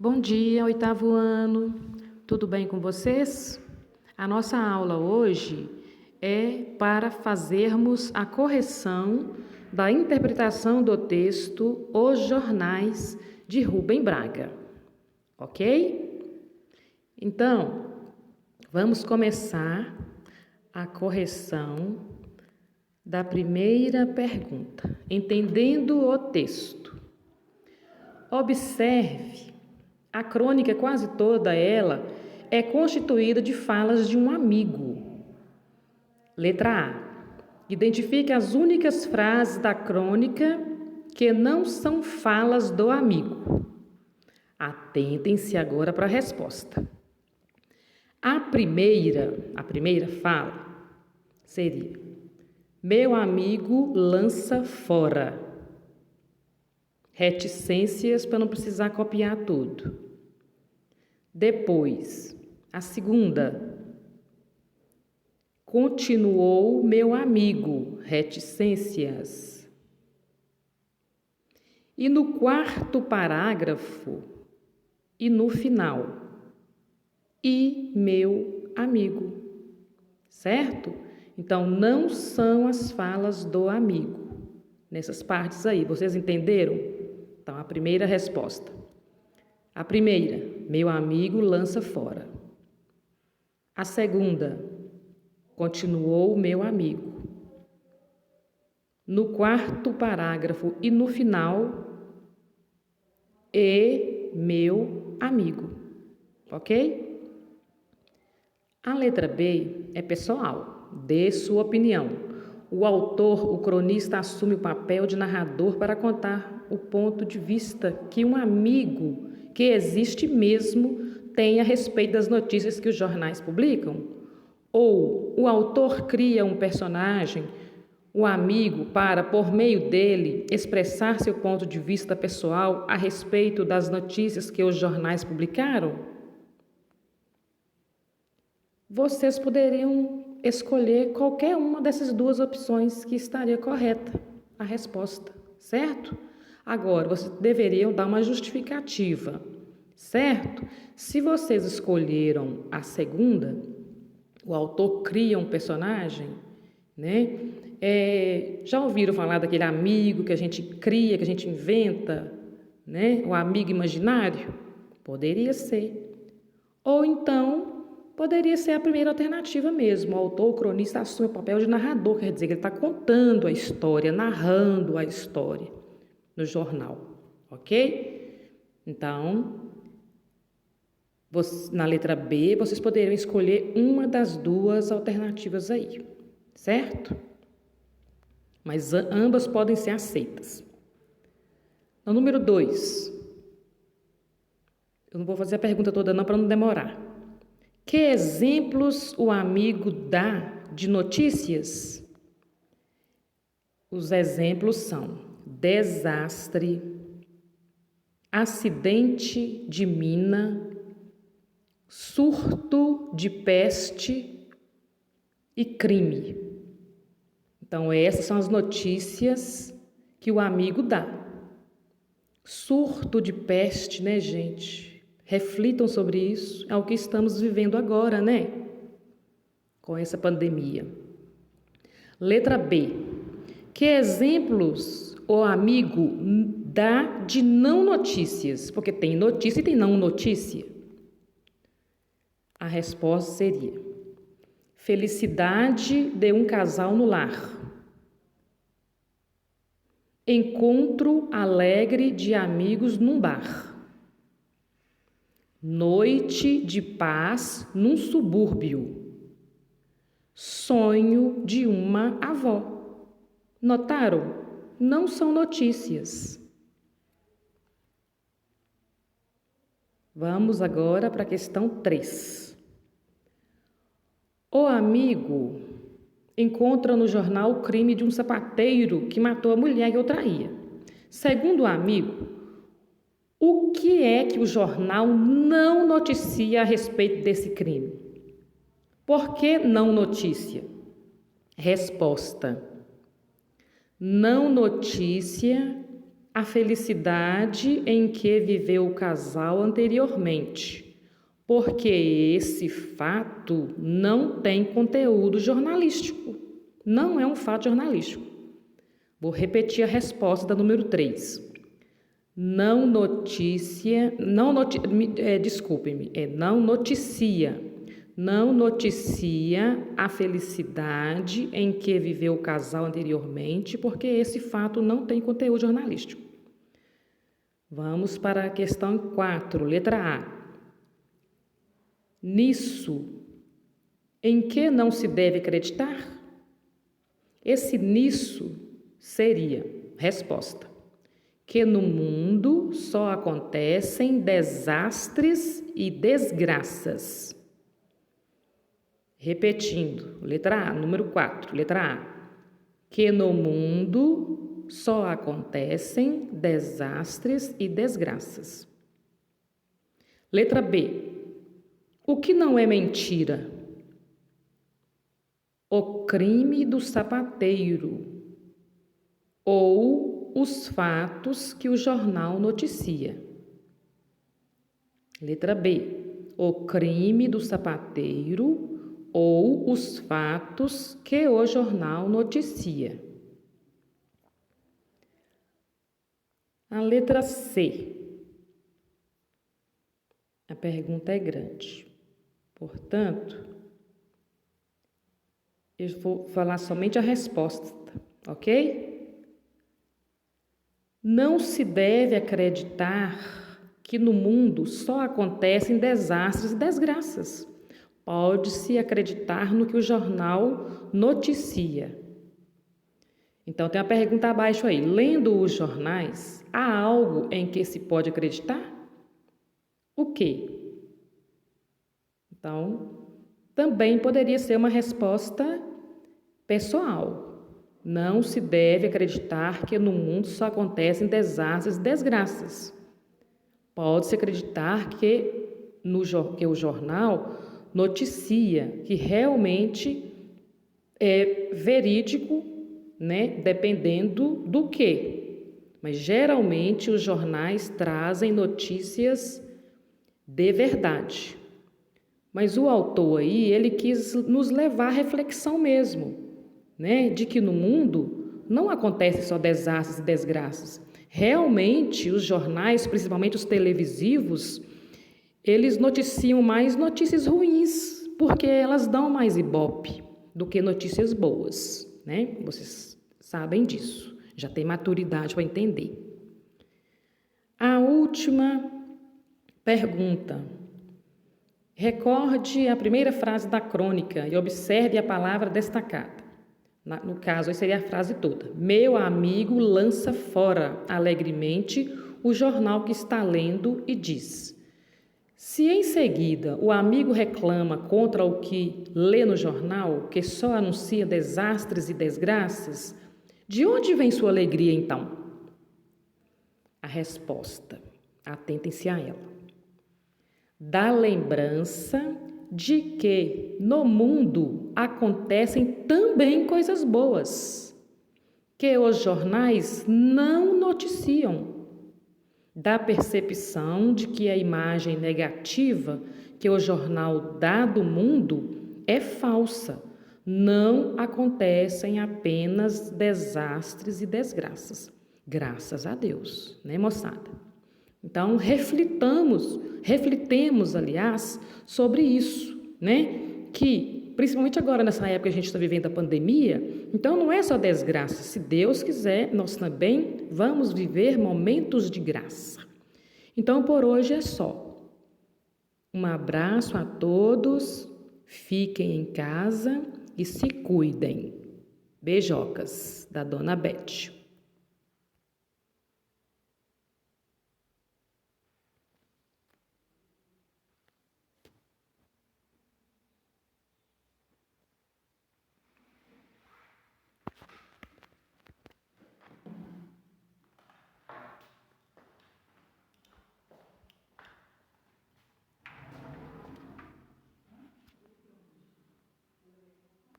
Bom dia, oitavo ano. Tudo bem com vocês? A nossa aula hoje é para fazermos a correção da interpretação do texto Os Jornais de Rubem Braga. Ok? Então, vamos começar a correção da primeira pergunta, entendendo o texto. Observe, a crônica, quase toda ela, é constituída de falas de um amigo. Letra A. Identifique as únicas frases da crônica que não são falas do amigo. Atentem-se agora para a resposta. A primeira fala seria: meu amigo lança fora. Reticências para não precisar copiar tudo. Depois, a segunda. Continuou meu amigo. Reticências. E no quarto parágrafo, e no final, e meu amigo. Certo? Então, não são as falas do amigo. Nessas partes aí, vocês entenderam? Então, a primeira resposta. A primeira, meu amigo lança fora. A segunda, continuou meu amigo. No quarto parágrafo e no final, e meu amigo. Ok? A letra B é pessoal. Dê sua opinião. O autor, o cronista, assume o papel de narrador para contar o ponto de vista que um amigo, que existe mesmo, tem a respeito das notícias que os jornais publicam. Ou o autor cria um personagem, o amigo, para, por meio dele, expressar seu ponto de vista pessoal a respeito das notícias que os jornais publicaram. Vocês poderiam escolher qualquer uma dessas duas opções que estaria correta a resposta, certo? Agora, vocês deveriam dar uma justificativa, certo? Se vocês escolheram a segunda, o autor cria um personagem, né? Já ouviram falar daquele amigo que a gente cria, que a gente inventa, né? O amigo imaginário? Poderia ser. Ou então, poderia ser a primeira alternativa mesmo. O autor, o cronista, assume o papel de narrador, quer dizer que ele está contando a história, narrando a história no jornal, ok? Então, na letra B, vocês poderiam escolher uma das duas alternativas aí, certo? Mas ambas podem ser aceitas. No número 2, eu não vou fazer a pergunta toda não para não demorar. Que exemplos o amigo dá de notícias? Os exemplos são desastre, acidente de mina, surto de peste e crime. Então, essas são as notícias que o amigo dá. Surto de peste, né, gente? Reflitam sobre isso, é o que estamos vivendo agora, né? Com essa pandemia. Letra B. Que exemplos o amigo dá de não notícias? Porque tem notícia e tem não notícia. A resposta seria: felicidade de um casal no lar. Encontro alegre de amigos num bar. Noite de paz num subúrbio. Sonho de uma avó. Notaram? Não são notícias. Vamos agora para a questão 3. O amigo encontra no jornal o crime de um sapateiro que matou a mulher que o traía. Segundo o amigo, o que é que o jornal não noticia a respeito desse crime? Por que não notícia? Resposta: não notícia a felicidade em que viveu o casal anteriormente, porque esse fato não tem conteúdo jornalístico, não é um fato jornalístico. Vou repetir a resposta da número 3. Não noticia a felicidade em que viveu o casal anteriormente, porque esse fato não tem conteúdo jornalístico. Vamos para a questão 4, letra A. Nisso, em que não se deve acreditar? Esse nisso seria, resposta, que no mundo só acontecem desastres e desgraças. Repetindo, letra A, número 4, letra A. Que no mundo só acontecem desastres e desgraças. Letra B. O que não é mentira? O crime do sapateiro ou os fatos que o jornal noticia. Letra B. O crime do sapateiro ou os fatos que o jornal noticia. A letra C. A pergunta é grande. Portanto, eu vou falar somente a resposta, ok? Não se deve acreditar que no mundo só acontecem desastres e desgraças. Pode-se acreditar no que o jornal noticia. Então, tem uma pergunta abaixo aí. Lendo os jornais, há algo em que se pode acreditar? O quê? Então, também poderia ser uma resposta pessoal. Não se deve acreditar que no mundo só acontecem desastres e desgraças. Pode-se acreditar que o jornal noticia que realmente é verídico, né? Dependendo do quê. Mas geralmente os jornais trazem notícias de verdade. Mas o autor aí, ele quis nos levar à reflexão mesmo, né? De que no mundo não acontecem só desastres e desgraças. Realmente, os jornais, principalmente os televisivos, eles noticiam mais notícias ruins, porque elas dão mais ibope do que notícias boas, né? Vocês sabem disso, já tem maturidade para entender. A última pergunta. Recorde a primeira frase da crônica e observe a palavra destacada. No caso, aí seria a frase toda. Meu amigo lança fora alegremente o jornal que está lendo e diz: se em seguida o amigo reclama contra o que lê no jornal, que só anuncia desastres e desgraças, de onde vem sua alegria então? A resposta, atentem-se a ela. Da lembrança de que no mundo acontecem também coisas boas, que os jornais não noticiam, da percepção de que a imagem negativa que o jornal dá do mundo é falsa, não acontecem apenas desastres e desgraças, graças a Deus, né, moçada? Então, reflitemos, aliás, sobre isso, né? Que, principalmente agora, nessa época que a gente está vivendo a pandemia, então não é só desgraça. Se Deus quiser, nós também vamos viver momentos de graça. Então, por hoje é só. Um abraço a todos, fiquem em casa e se cuidem. Beijocas, da Dona Beth.